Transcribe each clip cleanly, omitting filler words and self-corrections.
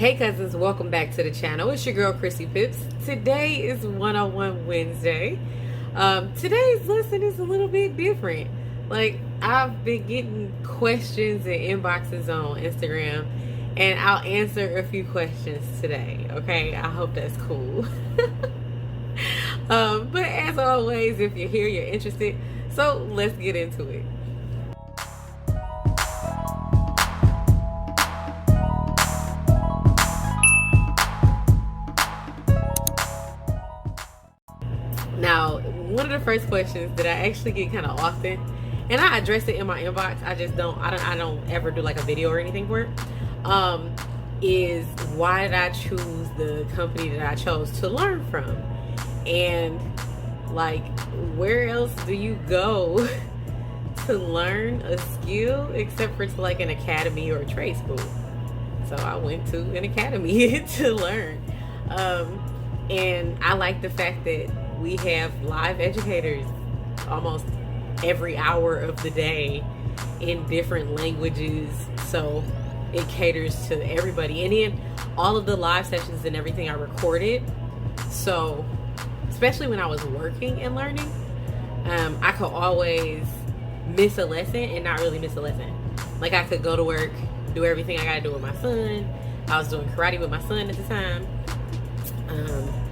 Hey cousins, welcome back to the channel. It's your girl Chrissy Pips. Today is 101 Wednesday. Today's lesson is a little bit different. Like, I've been getting questions and inboxes on Instagram, and I'll answer a few questions today, okay? I hope that's cool. But as always, if you're here, you're interested. So let's get into it. Now, one of the first questions that I actually get kind of often, and I address it in my inbox, I don't ever do like a video or anything for it, is why did I choose the company that I chose to learn from? And like, where else do you go to learn a skill except for to like an academy or a trade school? So I went to an academy to learn. And I like the fact that we have live educators almost every hour of the day in different languages, so it caters to everybody. And then all of the live sessions and everything are recorded, so especially when I was working and learning, I could always miss a lesson and not really miss a lesson. Like, I could go to work, do everything I gotta do with my son. I was doing karate with my son at the time.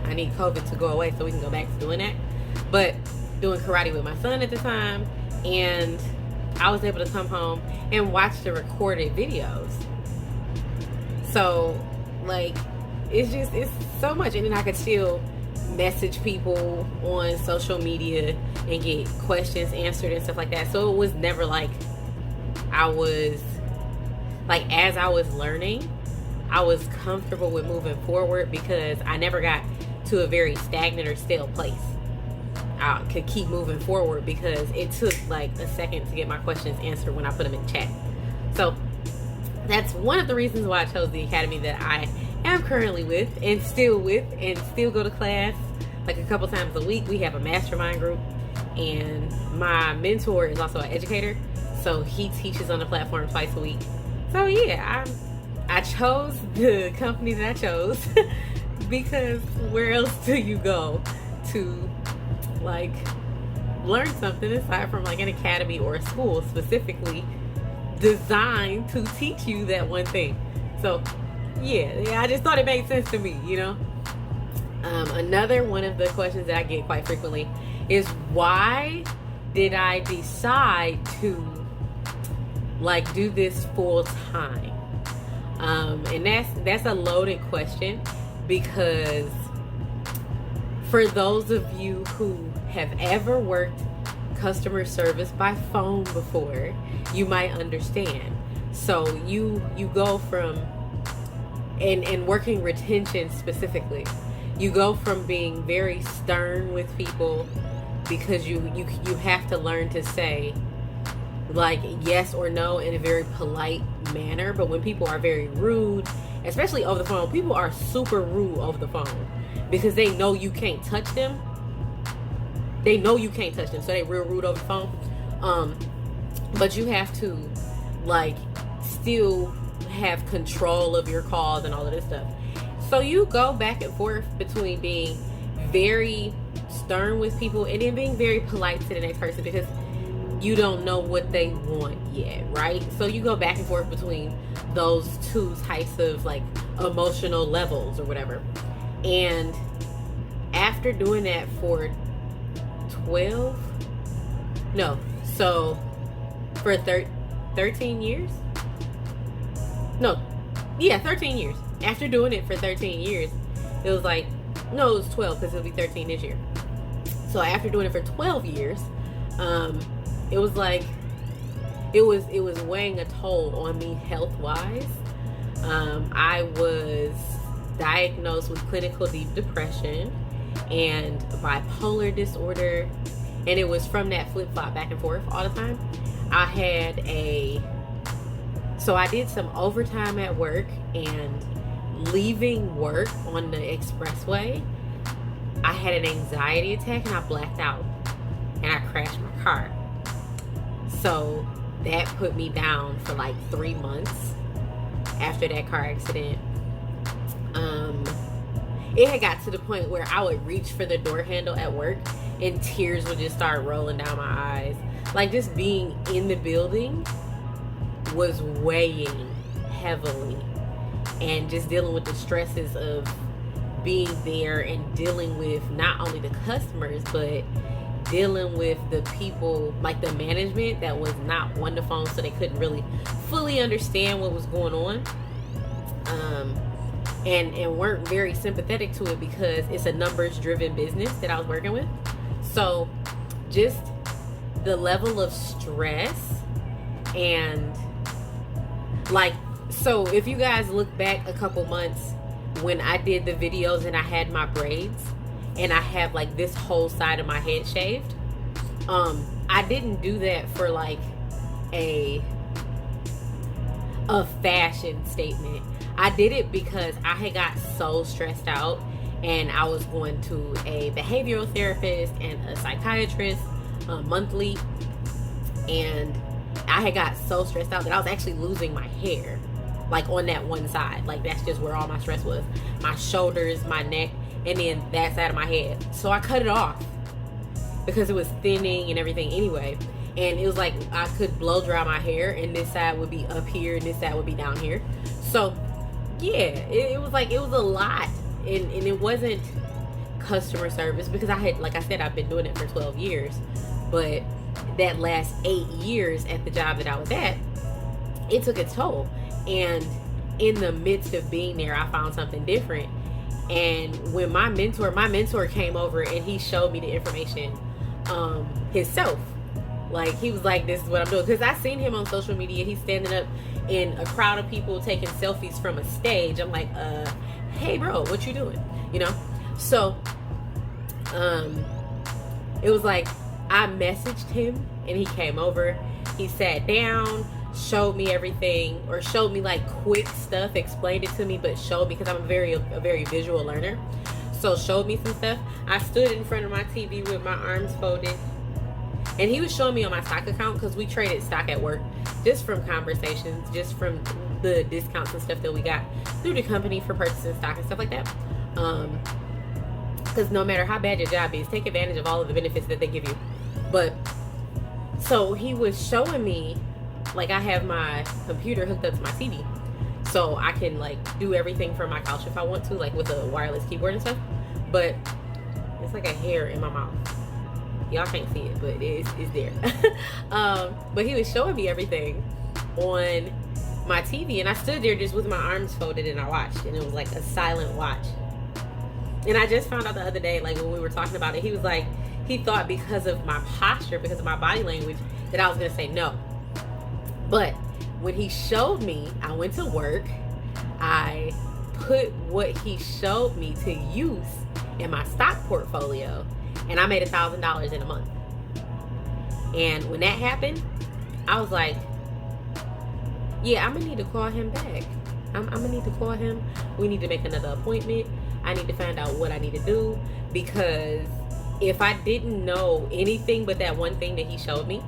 I need COVID to go away so we can go back to doing that. But doing karate with my son at the time, and I was able to come home and watch the recorded videos. So, like, it's so much. And then I could still message people on social media and get questions answered and stuff like that. So it was never like as I was learning, I was comfortable with moving forward because I never got to a very stagnant or stale place. I could keep moving forward because it took like a second to get my questions answered when I put them in chat. So that's one of the reasons why I chose the academy that I am currently with and still go to class like a couple times a week. We have a mastermind group, and my mentor is also an educator, so he teaches on the platform twice a week. So yeah, I chose the company that I chose because where else do you go to like learn something aside from like an academy or a school specifically designed to teach you that one thing? So yeah, I just thought it made sense to me, you know. Another one of the questions that I get quite frequently is, why did I decide to like do this full time? And that's a loaded question, because for those of you who have ever worked customer service by phone before, you might understand. So you go from, and working retention specifically, you go from being very stern with people because you have to learn to say like yes or no in a very polite manner. But when people are very rude, especially over the phone, people are super rude over the phone because they know you can't touch them. So they real rude over the phone. But you have to like still have control of your calls and all of this stuff. So you go back and forth between being very stern with people and then being very polite to the next person because you don't know what they want yet, right? So you go back and forth between those two types of like emotional levels or whatever. And after doing that for 13 years? 13 years. After doing it for 13 years, it was like, no, it was 12 because it'll be 13 this year. So after doing it for 12 years, it was like, it was weighing a toll on me health-wise. I was diagnosed with clinical deep depression and bipolar disorder, and it was from that flip-flop back and forth all the time. So I did some overtime at work, and leaving work on the expressway, I had an anxiety attack and I blacked out and I crashed my car. So that put me down for like 3 months after that car accident. it had got to the point where I would reach for the door handle at work and tears would just start rolling down my eyes. Like, just being in the building was weighing heavily, and just dealing with the stresses of being there and dealing with not only the customers but dealing with the people, like the management that was not on the phone, so they couldn't really fully understand what was going on, and weren't very sympathetic to it because it's a numbers driven business that I was working with. So just the level of stress, and like, so if you guys look back a couple months when I did the videos and I had my braids and I have like this whole side of my head shaved, I didn't do that for like a fashion statement. I did it because I had got so stressed out, and I was going to a behavioral therapist and a psychiatrist monthly, and I had got so stressed out that I was actually losing my hair, like on that one side. Like, that's just where all my stress was. My shoulders, my neck, and then that side of my head. So I cut it off because it was thinning and everything anyway. And it was like I could blow dry my hair, and this side would be up here and this side would be down here. So yeah, it was like, it was a lot. And it wasn't customer service because I had, like I said, I've been doing it for 12 years. But that last 8 years at the job that I was at, it took its toll. And in the midst of being there, I found something different. And when my mentor came over and he showed me the information himself. Like, he was like, this is what I'm doing. Because I seen him on social media. He's standing up in a crowd of people taking selfies from a stage. I'm like, hey bro, what you doing? You know? So it was like, I messaged him and he came over. He sat down, showed me everything, or showed me like quick stuff, explained it to me, but showed me, because I'm a very visual learner. So showed me some stuff. I stood in front of my TV with my arms folded, and he was showing me on my stock account, because we traded stock at work, just from conversations, just from the discounts and stuff that we got through the company for purchasing stock and stuff like that. Because no matter how bad your job is, take advantage of all of the benefits that they give you. But so he was showing me, like, I have my computer hooked up to my TV, so I can like do everything from my couch if I want to, like with a wireless keyboard and stuff. But it's like a hair in my mouth. Y'all can't see it, but it's there. But he was showing me everything on my TV, and I stood there just with my arms folded and I watched, and it was like a silent watch. And I just found out the other day, like when we were talking about it, he was like, he thought because of my posture, because of my body language, that I was gonna say no. But when he showed me, I went to work, I put what he showed me to use in my stock portfolio, and I made $1,000 in a month. And when that happened, I was like, yeah, I'm gonna need to call him back. I'm gonna need to call him. We need to make another appointment. I need to find out what I need to do, because if I didn't know anything but that one thing that he showed me,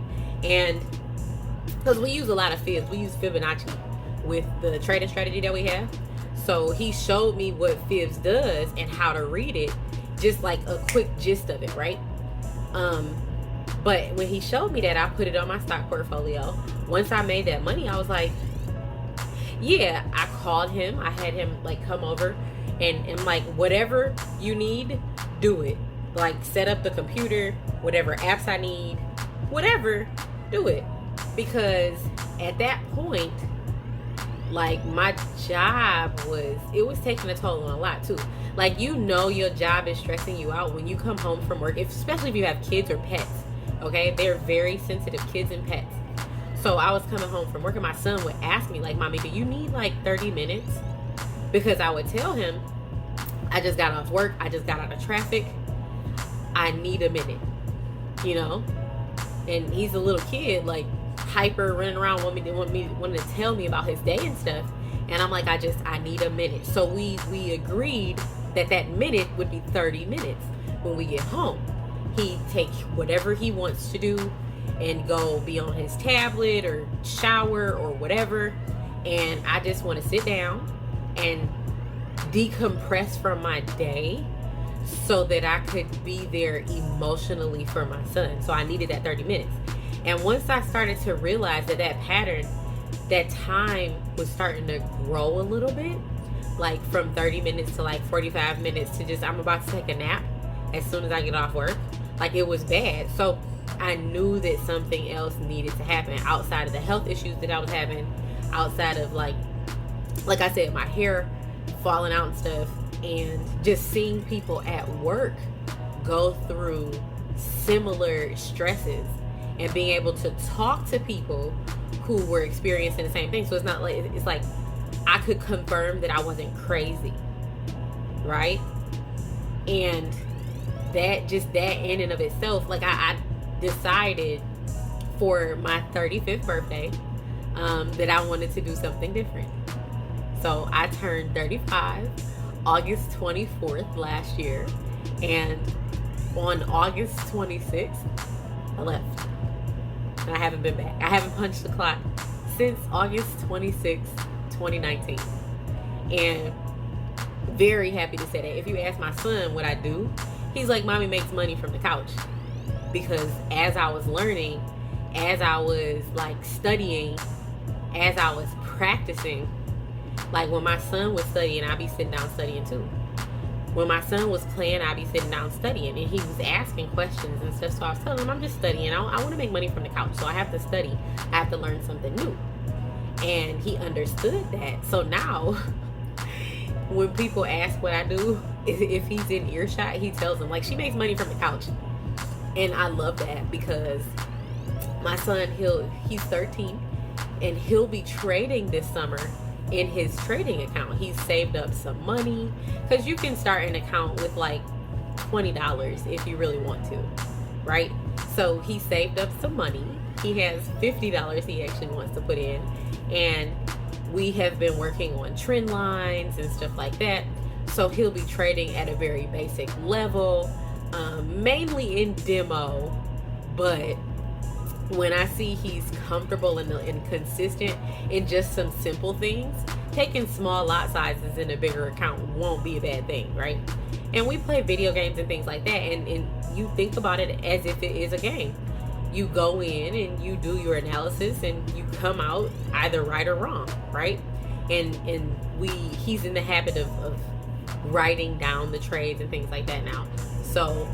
and because we use a lot of fibs, we use Fibonacci with the trading strategy that we have. So he showed me what fibs does and how to read it, just like a quick gist of it, right? But when he showed me that, I put it on my stock portfolio. Once I made that money, I was like, yeah. I called him. I had him like come over, and like, whatever you need, do it. Like, set up the computer, whatever apps I need, whatever, do it. Because at that point, like, my job was taking a toll on a lot too. Like, you know, your job is stressing you out when you come home from work, especially if you have kids or pets. Okay, they're very sensitive, kids and pets. So I was coming home from work, and my son would ask me, like, mommy, do you need like 30 minutes? Because I would tell him, I just got off work, I just got out of traffic, I need a minute, you know? And he's a little kid, like, hyper, running around, wanting to tell me about his day and stuff. And I'm like, I need a minute. So we agreed that minute would be 30 minutes. When we get home, he takes whatever he wants to do and go be on his tablet or shower or whatever. And I just want to sit down and decompress from my day so that I could be there emotionally for my son. So I needed that 30 minutes. And once I started to realize that pattern, that time was starting to grow a little bit, like from 30 minutes to like 45 minutes to just, I'm about to take a nap as soon as I get off work. Like, it was bad. So I knew that something else needed to happen outside of the health issues that I was having, outside of like I said, my hair falling out and stuff, and just seeing people at work go through similar stresses and being able to talk to people who were experiencing the same thing. So it's not like, it's like I could confirm that I wasn't crazy, right? And that in and of itself, like I decided for my 35th birthday that I wanted to do something different. So I turned 35 August 24th last year, and on August 26th I left, and I haven't been back. I haven't punched the clock since August 26th, 2019, and very happy to say that. If you ask my son what I do, he's like, mommy makes money from the couch. Because as I was learning, as I was like studying, as I was practicing, like when my son was studying, I'd be sitting down studying too. When my son was playing, I'd be sitting down studying, and he was asking questions and stuff. So I was telling him, I'm just studying. I want to make money from the couch, so I have to study. I have to learn something new. And he understood that. So now, when people ask what I do, if he's in earshot, he tells them, like, she makes money from the couch. And I love that, because my son, he's 13, and he'll be trading this summer in his trading account. He's saved up some money, because you can start an account with like $20 if you really want to, right? So he saved up some money. He has $50 he actually wants to put in, and we have been working on trend lines and stuff like that. So he'll be trading at a very basic level, mainly in demo, but when I see he's comfortable and consistent in just some simple things, taking small lot sizes in a bigger account won't be a bad thing, right? And we play video games and things like that, and you think about it as if it is a game. You go in and you do your analysis, and you come out either right or wrong, right? And he's in the habit of writing down the trades and things like that now. So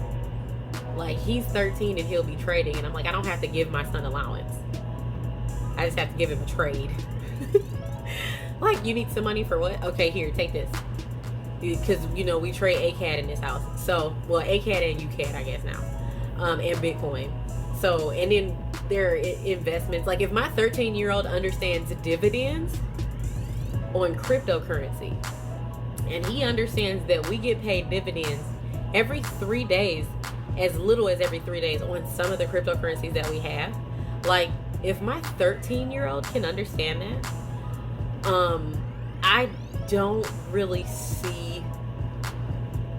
like, he's 13 and he'll be trading, and I'm like, I don't have to give my son allowance. I just have to give him a trade. Like, you need some money for what? Okay, here, take this. Because, you know, we trade 𝐅𝐿𝐃 in this house. So, well, 𝐅𝐿𝐃 and 𝐿𝐾, I guess now. And Bitcoin. So, and then there are investments. Like, if my 13-year-old understands dividends on cryptocurrency, and he understands that we get paid dividends every 3 days, as little as every 3 days, on some of the cryptocurrencies that we have. Like, if my 13-year-old can understand that, I don't really see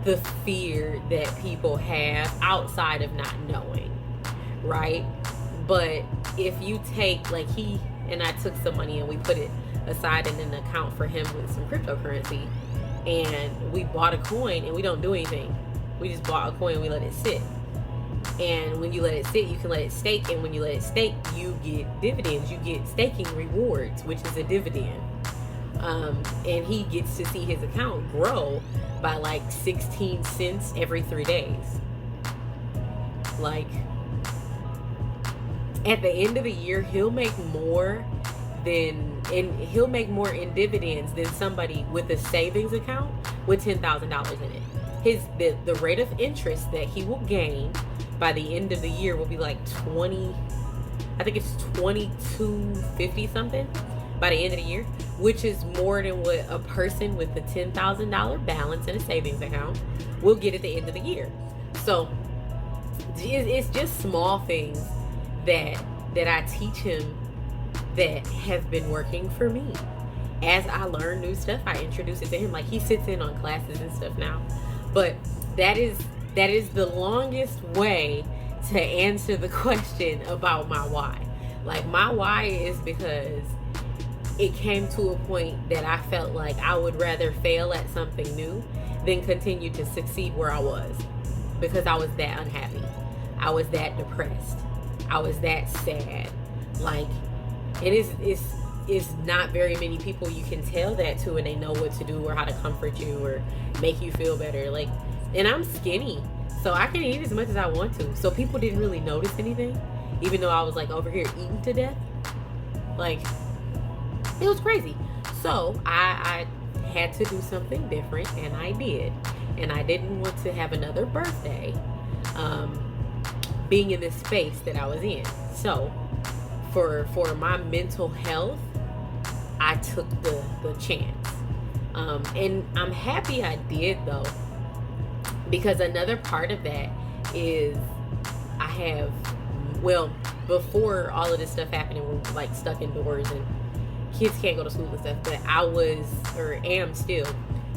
the fear that people have outside of not knowing, right? But if you take, like, he and I took some money and we put it aside in an account for him with some cryptocurrency, and we bought a coin, and we don't do anything. We just bought a coin and we let it sit. And when you let it sit, you can let it stake. And when you let it stake, you get dividends. You get staking rewards, which is a dividend. And he gets to see his account grow by like 16 cents every 3 days. Like, at the end of the year, he'll make more in dividends than somebody with a savings account with $10,000 in it. The rate of interest that he will gain by the end of the year will be like 20, I think it's 22.50 something by the end of the year, which is more than what a person with a $10,000 balance in a savings account will get at the end of the year. So it's just small things that I teach him that have been working for me. As I learn new stuff, I introduce it to him. Like, he sits in on classes and stuff now. But that is the longest way to answer the question about my why. Like, my why is because it came to a point that I felt like I would rather fail at something new than continue to succeed where I was, because I was that unhappy. I was that depressed. I was that sad. Like, it's not very many people you can tell that to and they know what to do or how to comfort you or make you feel better. Like, and I'm skinny, so I can eat as much as I want to. So people didn't really notice anything, even though I was like over here eating to death. Like, it was crazy. So I had to do something different, and I did. And I didn't want to have another birthday being in this space that I was in. So for my mental health, I took the chance. And I'm happy I did, though, because another part of that is I have, well, before all of this stuff happened and we're like stuck indoors and kids can't go to school and stuff, but I was, or am still,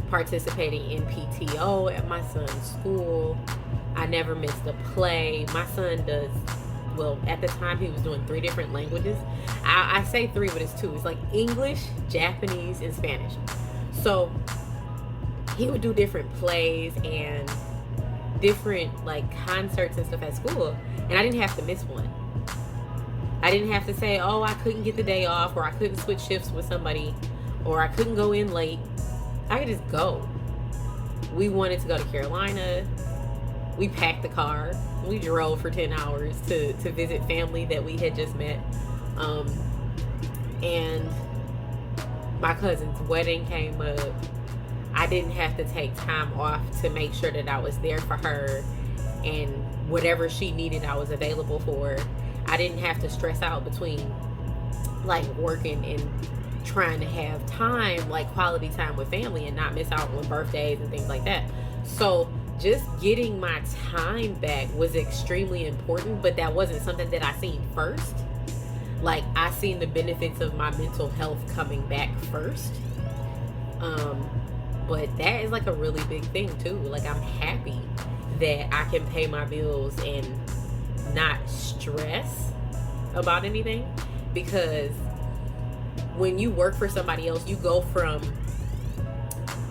participating in PTO at my son's school. I never missed a play. My son does, well, at the time he was doing 3 different languages. I say 3, but it's 2. It's like English, Japanese, and Spanish. So he would do different plays and different like concerts and stuff at school, and I didn't have to miss one. I didn't have to say, oh, I couldn't get the day off, or I couldn't switch shifts with somebody, or I couldn't go in late. I could just go. We wanted to go to Carolina. We packed the car. We drove for 10 hours to visit family that we had just met. And my cousin's wedding came up. I didn't have to take time off to make sure that I was there for her, and whatever she needed, I was available for. I didn't have to stress out between like working and trying to have time, like quality time with family, and not miss out on birthdays and things like that. So just getting my time back was extremely important, but that wasn't something that I seen first. Like, I seen the benefits of my mental health coming back first. But that is like a really big thing too. Like, I'm happy that I can pay my bills and not stress about anything, because when you work for somebody else, you go from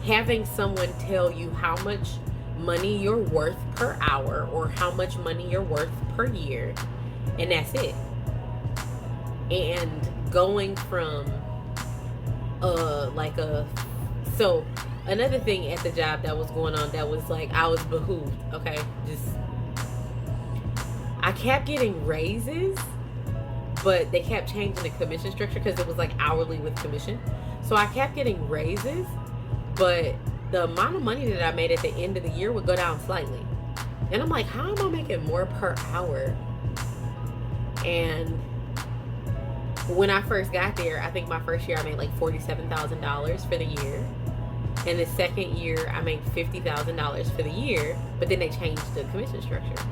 having someone tell you how much money you're worth per hour or how much money you're worth per year, and that's it. And going from so another thing at the job that was going on that was like, I was behooved, okay? I kept getting raises, but they kept changing the commission structure because it was like hourly with commission. So I kept getting raises, but the amount of money that I made at the end of the year would go down slightly. And I'm like, how am I making more per hour? And when I first got there, I think my first year I made like $47,000 for the year. And the second year I made $50,000 for the year, but then they changed the commission structure.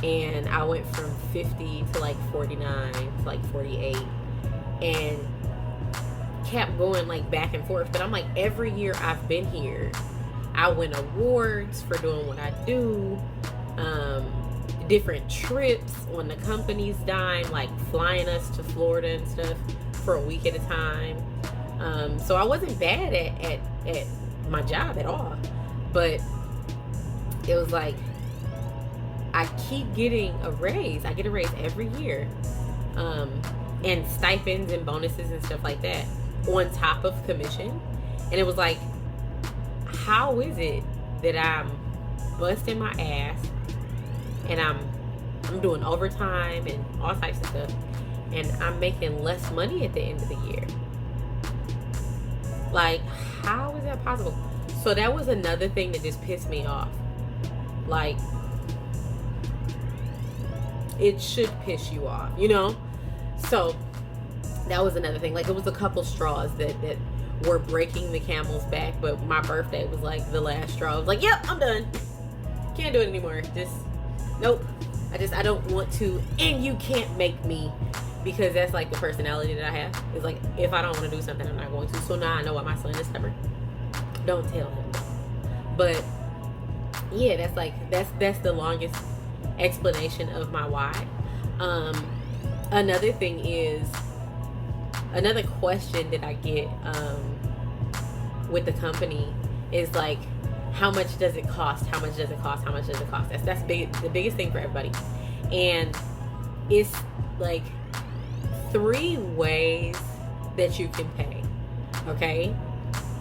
And I went from 50 to like 49 to like 48, and kept going like back and forth. But I'm like, every year I've been here, I win awards for doing what I do, different trips on the company's dime, like flying us to Florida and stuff for a week at a time. So I wasn't bad at my job at all, but it was like, I keep getting a raise. I get a raise every year, and stipends and bonuses and stuff like that on top of commission. And it was like, how is it that I'm busting my ass and I'm doing overtime and all types of stuff, and I'm making less money at the end of the year? Like, how is that possible? So that was another thing that just pissed me off. Like, it should piss you off, you know? So that was another thing. Like, it was a couple straws that were breaking the camel's back, but my birthday was like the last straw. I was like, yep, I'm done. Can't do it anymore. Nope. I don't want to, and you can't make me, because that's like the personality that I have. It's like, if I don't want to do something, I'm not going to. So now I know why my son is stubborn. Don't tell him. But yeah, that's the longest explanation of my why. Another thing is, Another question that I get with the company is like, how much does it cost? How much does it cost? How much does it cost? That's the biggest thing for everybody. And it's like 3 ways that you can pay, okay?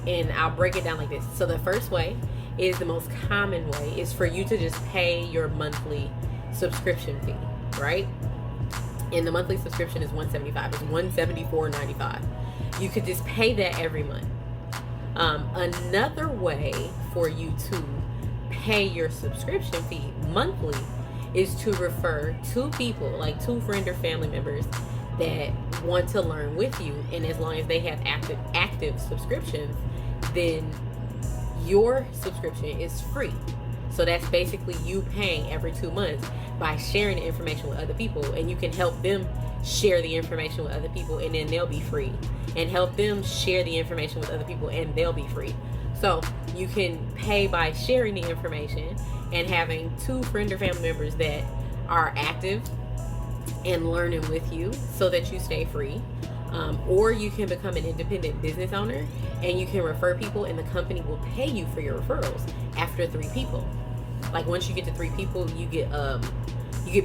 And I'll break it down like this. So the first way is the most common way, is for you to just pay your monthly subscription fee, right? And the monthly subscription is $175. It's $174.95. You could just pay that every month. Another way for you to pay your subscription fee monthly is to refer 2 people, like 2 friend or family members that want to learn with you. And as long as they have active subscriptions, then your subscription is free. So that's basically you paying every 2 months by sharing the information with other people, and you can help them share the information with other people, and then they'll be free, and help them share the information with other people, and they'll be free. So you can pay by sharing the information and having 2 friend or family members that are active and learning with you so that you stay free. Or you can become an independent business owner, and you can refer people, and the company will pay you for your referrals after 3 people. Like once you get to 3 people, you get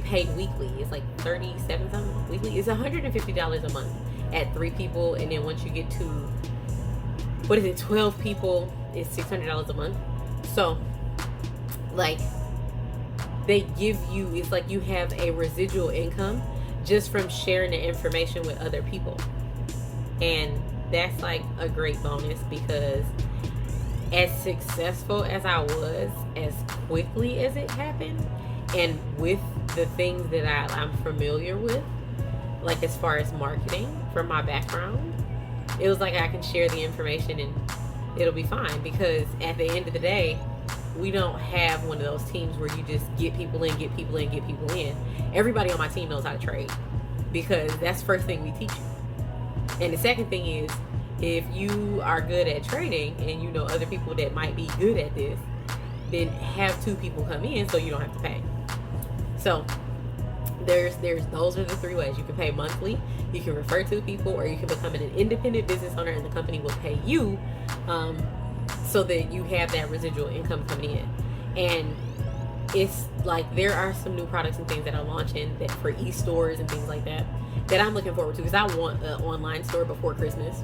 paid weekly. It's like 37 something weekly. It's $150 a month at 3 people, and then once you get to 12 people, it's $600 a month. So like they give you, it's like you have a residual income just from sharing the information with other people. And that's like a great bonus, because as successful as I was, as quickly as it happened, and with the things that I'm familiar with, like as far as marketing from my background, it was like I can share the information and it'll be fine. Because at the end of the day, we don't have one of those teams where you just get people in. Everybody on my team knows how to trade, because that's the first thing we teach you. And the second thing is, if you are good at trading and you know other people that might be good at this, then have 2 people come in so you don't have to pay. So those are the 3 ways. You can pay monthly, you can refer 2 people, or you can become an independent business owner and the company will pay you so that you have that residual income coming in. And it's like there are some new products and things that are launching that for e-stores and things like that I'm looking forward to, because I want an online store before Christmas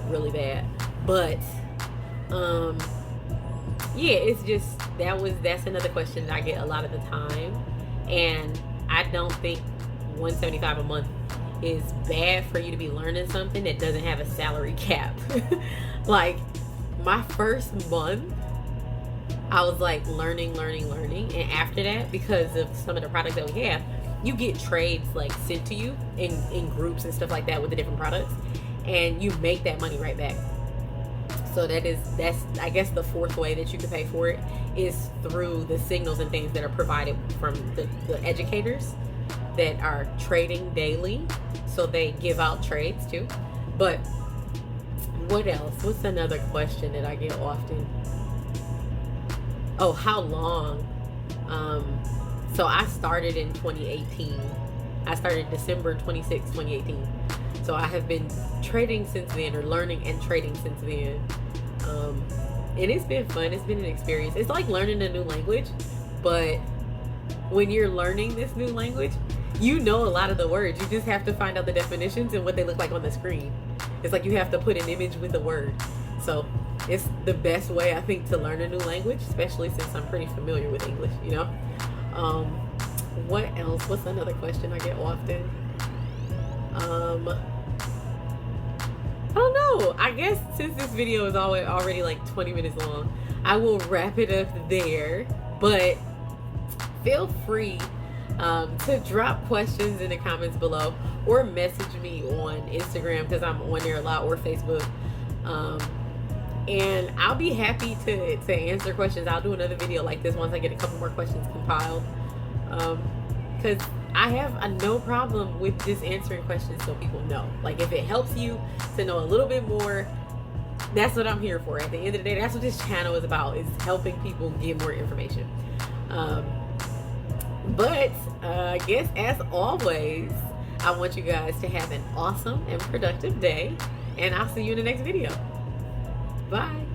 really bad. But yeah, it's just that's another question that I get a lot of the time, and I don't think $175 a month is bad for you to be learning something that doesn't have a salary cap. Like my first month, I was like learning, and after that, because of some of the products that we have, you get trades like sent to you in groups and stuff like that with the different products, and you make that money right back. So that's I guess the 4th way that you can pay for it is through the signals and things that are provided from the educators that are trading daily. So they give out trades too. But what else? What's another question that I get often? Oh, how long? So I started in 2018. I started December 26, 2018. So I have been trading since then, or learning and trading since then. And it's been fun. It's been an experience. It's like learning a new language, but when you're learning this new language, you know a lot of the words. You just have to find out the definitions and what they look like on the screen. It's like you have to put an image with a word. So it's the best way, I think, to learn a new language, especially since I'm pretty familiar with English, you know? What else? What's another question I get often? I don't know. I guess since this video is already like 20 minutes long, I will wrap it up there. But feel free to drop questions in the comments below, or message me on Instagram, because I'm on there a lot, or Facebook. And I'll be happy to answer questions. I'll do another video like this once I get a couple more questions compiled. Because I have no problem with just answering questions so people know. Like, if it helps you to know a little bit more, that's what I'm here for. At the end of the day, that's what this channel is about, is helping people get more information. But I guess, as always, I want you guys to have an awesome and productive day, and I'll see you in the next video. Bye.